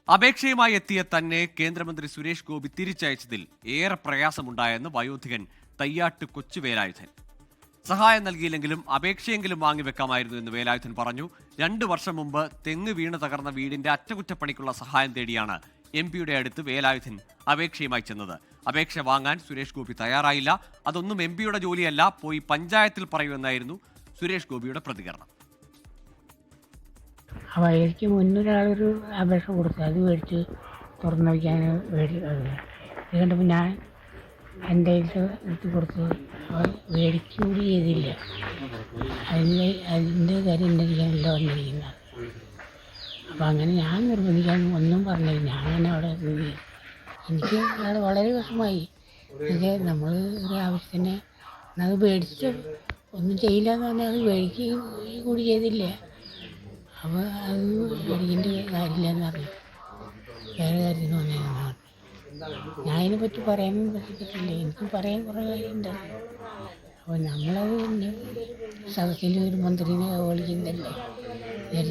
അപേക്ഷയുമായി എത്തിയ തന്നെ കേന്ദ്രമന്ത്രി സുരേഷ് ഗോപി തിരിച്ചയച്ചതിൽ ഏറെ പ്രയാസമുണ്ടായെന്ന് വയോധികൻ തയ്യാട്ട് കൊച്ചുവേലായുധൻ. സഹായം നൽകിയില്ലെങ്കിലും അപേക്ഷയെങ്കിലും വാങ്ങിവെക്കാമായിരുന്നു എന്ന് വേലായുധൻ പറഞ്ഞു. 2 വർഷം മുമ്പ് തെങ്ങ് വീണ് തകർന്ന വീടിന്റെ അറ്റകുറ്റപ്പണിക്കുള്ള സഹായം തേടിയാണ് MP-യുടെ അടുത്ത് വേലായുധൻ അപേക്ഷയുമായി ചെന്നത്. അപേക്ഷ വാങ്ങാൻ സുരേഷ് ഗോപി തയ്യാറായില്ല. അതൊന്നും MP-യുടെ ജോലിയല്ല, പോയി പഞ്ചായത്തിൽ പറയുമെന്നായിരുന്നു സുരേഷ് ഗോപിയുടെ പ്രതികരണം. അപ്പോൾ എനിക്ക് മുന്നൊരാളൊരു അപേക്ഷ കൊടുത്തു, അത് മേടിച്ച് തുറന്നു വയ്ക്കാൻ ഇത് കണ്ടപ്പോൾ ഞാൻ എൻ്റെ എടുത്ത് കൊടുത്ത് അവർ മേടിച്ചുകൂടി ചെയ്തില്ല. അതിൻ്റെ കാര്യം ഉണ്ടെങ്കിലല്ല വന്നിരിക്കുന്നത്. അപ്പോൾ അങ്ങനെ ഞാൻ നിർബന്ധിക്കാൻ ഒന്നും പറഞ്ഞില്ല. ഞാൻ തന്നെ അവിടെ എനിക്ക് അത് വളരെ വിഷമമായി. ഇത് നമ്മൾ ഒരു ആവശ്യത്തിന് അത് മേടിച്ച് ഒന്നും ചെയ്യില്ല എന്ന് പറഞ്ഞാൽ അത് മേടിക്കുകയും കൂടി ചെയ്തില്ല. അപ്പോൾ അത് മേടിക്കേണ്ട കാര്യമില്ല എന്ന് പറഞ്ഞു. വേറെ കാര്യത്തിന് വന്നതാണ്. ഞാൻ അതിനെപ്പറ്റി പറയാനും പറ്റില്ല. എനിക്കും പറയാൻ കുറേ കാര്യമുണ്ട്. അപ്പോൾ നമ്മളത് സദസ്സിൽ ഒരു മന്ത്രിനെ വിളിക്കുന്നതല്ലേ,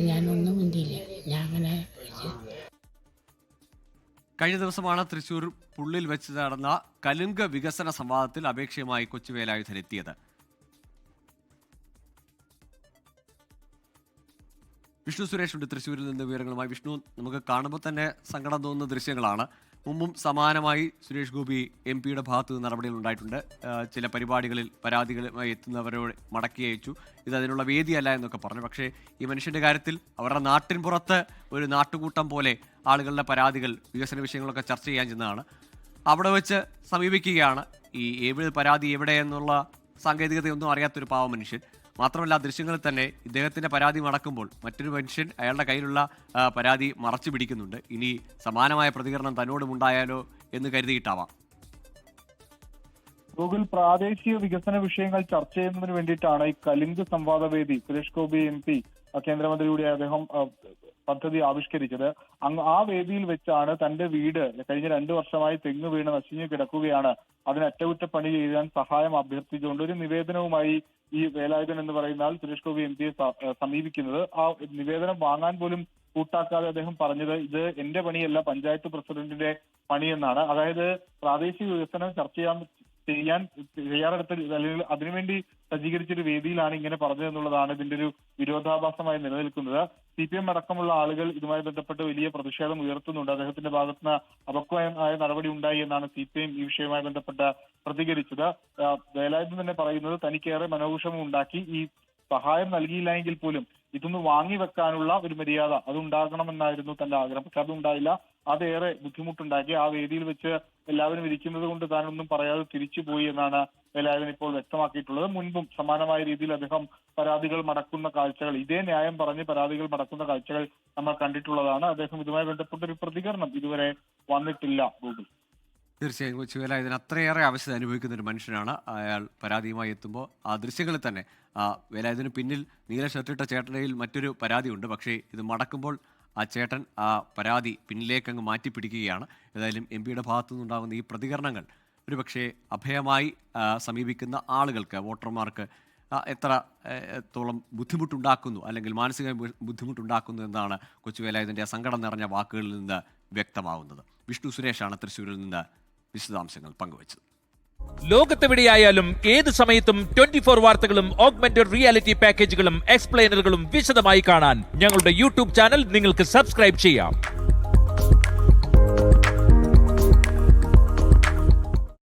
ഞാനൊന്നും മിണ്ടിയില്ല. ഞാൻ അങ്ങനെ കഴിഞ്ഞ ദിവസമാണ് തൃശൂർ പുള്ളിൽ വെച്ച് നടന്ന കലുങ്ക് വികസന സംവാദത്തിൽ അപേക്ഷയുമായി കൊച്ചുവേലായുധൻ എത്തിയത്. വിഷ്ണു സുരേഷ് ഉണ്ട് തൃശ്ശൂരിൽ നിന്ന് വിവരങ്ങളുമായി. വിഷ്ണു, നമുക്ക് കാണുമ്പോൾ തന്നെ സങ്കടം തോന്നുന്ന ദൃശ്യങ്ങളാണ്. മുമ്പും സമാനമായി സുരേഷ് ഗോപി MP-യുടെ ഭാഗത്ത് നിന്ന് നടപടികൾ ഉണ്ടായിട്ടുണ്ട്. ചില പരിപാടികളിൽ പരാതികളുമായി എത്തുന്നവരോട് മടക്കി അയച്ചു, ഇത് അതിനുള്ള വേദിയല്ല എന്നൊക്കെ പറഞ്ഞു. പക്ഷേ ഈ മനുഷ്യന്റെ കാര്യത്തിൽ അവരുടെ നാട്ടിൻ പുറത്ത് ഒരു നാട്ടുകൂട്ടം പോലെ ആളുകളുടെ പരാതികൾ, വികസന വിഷയങ്ങളൊക്കെ ചർച്ച ചെയ്യാൻ ചെന്നതാണ്. അവിടെ വെച്ച് സമീപിക്കുകയാണ് ഈ പരാതി എവിടെ എന്നുള്ള സാങ്കേതികതയൊന്നും അറിയാത്തൊരു പാവ മനുഷ്യൻ. മാത്രമല്ല, ദൃശ്യങ്ങളിൽ തന്നെ ഇദ്ദേഹത്തിന്റെ പരാതി മടക്കുമ്പോൾ മറ്റൊരു മനുഷ്യൻ അയാളുടെ കയ്യിലുള്ള പരാതി മറച്ചു പിടിക്കുന്നുണ്ട്. ഇനി സമാനമായ പ്രതികരണം തന്നോടും ഉണ്ടായാലോ എന്ന് കരുതിയിട്ടാവാം. ഗൂഗിൾ പ്രാദേശിക വികസന വിഷയങ്ങൾ ചർച്ച ചെയ്യുന്നതിന് വേണ്ടിയിട്ടാണ് ഈ കലുങ്ക് സംവാദവേദി സുരേഷ് ഗോപി MP കേന്ദ്രമന്ത്രിയുടെ അദ്ദേഹം പദ്ധതി ആവിഷ്കരിച്ചത്. ആ വേദിയിൽ വെച്ചാണ് തന്റെ വീട് കഴിഞ്ഞ 2 വർഷമായി തെങ്ങ് വീണ് നശിഞ്ഞു കിടക്കുകയാണ്, അതിന് അറ്റകുറ്റപ്പണി ചെയ്യാൻ സഹായം അഭ്യർത്ഥിച്ചുകൊണ്ട് ഒരു നിവേദനവുമായി ഈ വേലായുധൻ എന്ന് പറയുന്ന ആൾ സുരേഷ് ഗോപി MP സമീപിക്കുന്നത്. ആ നിവേദനം വാങ്ങാൻ പോലും കൂട്ടാക്കാതെ അദ്ദേഹം പറഞ്ഞത് ഇത് എന്റെ പണിയല്ല, പഞ്ചായത്ത് പ്രസിഡന്റിന്റെ പണിയെന്നാണ്. അതായത് പ്രാദേശിക വികസനം ചെയ്യാൻ തയ്യാറെടുത്ത അല്ലെങ്കിൽ അതിനുവേണ്ടി സജ്ജീകരിച്ചൊരു വേദിയിലാണ് ഇങ്ങനെ പറഞ്ഞതെന്നുള്ളതാണ് ഇതിന്റെ ഒരു വിരോധാഭാസമായി നിലനിൽക്കുന്നത്. CPM അടക്കമുള്ള ആളുകൾ ഇതുമായി ബന്ധപ്പെട്ട് വലിയ പ്രതിഷേധം ഉയർത്തുന്നുണ്ട്. അദ്ദേഹത്തിന്റെ ഭാഗത്തുനിന്ന് അപക്വമായ നടപടി ഉണ്ടായി എന്നാണ് CPM ഈ വിഷയവുമായി ബന്ധപ്പെട്ട് പ്രതികരിച്ചത്. വേലായുധൻ തന്നെ പറയുന്നത് തനിക്കേറെ മനോവിഷമം ഉണ്ടാക്കി. ഈ സഹായം നൽകിയില്ല എങ്കിൽ പോലും ഇതൊന്ന് വാങ്ങിവെക്കാനുള്ള ഒരു മര്യാദ അതുണ്ടാകണമെന്നായിരുന്നു തന്റെ ആഗ്രഹം. പക്ഷെ അതുണ്ടായില്ല. അതേറെ ബുദ്ധിമുട്ടുണ്ടാക്കി. ആ വേദിയിൽ വെച്ച് എല്ലാവരും ഇരിക്കുന്നത് കൊണ്ട് താനൊന്നും പറയാതെ തിരിച്ചുപോയി എന്നാണ് വേലായുധൻ ഇപ്പോൾ വ്യക്തമാക്കിയിട്ടുള്ളത്. മുൻപും സമാനമായ രീതിയിൽ അദ്ദേഹം പരാതികൾ മടക്കുന്ന കാഴ്ചകൾ, ഇതേ ന്യായം പറഞ്ഞ് പരാതികൾ മടക്കുന്ന കാഴ്ചകൾ നമ്മൾ കണ്ടിട്ടുള്ളതാണ്. അദ്ദേഹം ഇതുമായി ബന്ധപ്പെട്ട ഒരു പ്രതികരണം ഇതുവരെ വന്നിട്ടില്ല. ഗൂഗിൾ തീർച്ചയായും കൊച്ചുവേലായുധൻ അത്രയേറെ ആവശ്യത അനുഭവിക്കുന്ന ഒരു മനുഷ്യനാണ്. അയാൾ പരാതിയുമായി എത്തുമ്പോൾ ആ ദൃശ്യങ്ങളിൽ തന്നെ വേലായുധന് പിന്നിൽ നീല ഷർട്ടിട്ട ചേട്ടനയിൽ മറ്റൊരു പരാതിയുണ്ട്. പക്ഷേ ഇത് മടക്കുമ്പോൾ ആ ചേട്ടൻ ആ പരാതി പിന്നിലേക്ക് അങ്ങ് മാറ്റിപ്പിടിക്കുകയാണ്. ഏതായാലും MP-യുടെ ഭാഗത്തു നിന്നുണ്ടാകുന്ന ഈ പ്രതികരണങ്ങൾ ഒരുപക്ഷെ അഭയമായി സമീപിക്കുന്ന ആളുകൾക്ക്, വോട്ടർമാർക്ക് എത്രത്തോളം ബുദ്ധിമുട്ടുണ്ടാക്കുന്നു അല്ലെങ്കിൽ മാനസിക ബുദ്ധിമുട്ടുണ്ടാക്കുന്നു എന്നാണ് കൊച്ചുവേലായുധൻ്റെ സങ്കടം നിറഞ്ഞ വാക്കുകളിൽ നിന്ന് വ്യക്തമാവുന്നത്. വിഷ്ണു സുരേഷാണ് തൃശ്ശൂരിൽ നിന്ന് വിശദാംശങ്ങൾ പങ്കുവച്ചത്. ലോകത്തെവിടെയായാലും ഏത് സമയത്തും 24 വാർത്തകളും ഓഗ്മെന്റഡ് റിയാലിറ്റി പാക്കേജുകളും എക്സ്പ്ലെയിനറുകളും വിശദമായി കാണാൻ ഞങ്ങളുടെ YouTube ചാനൽ നിങ്ങൾക്ക് സബ്സ്ക്രൈബ് ചെയ്യാം.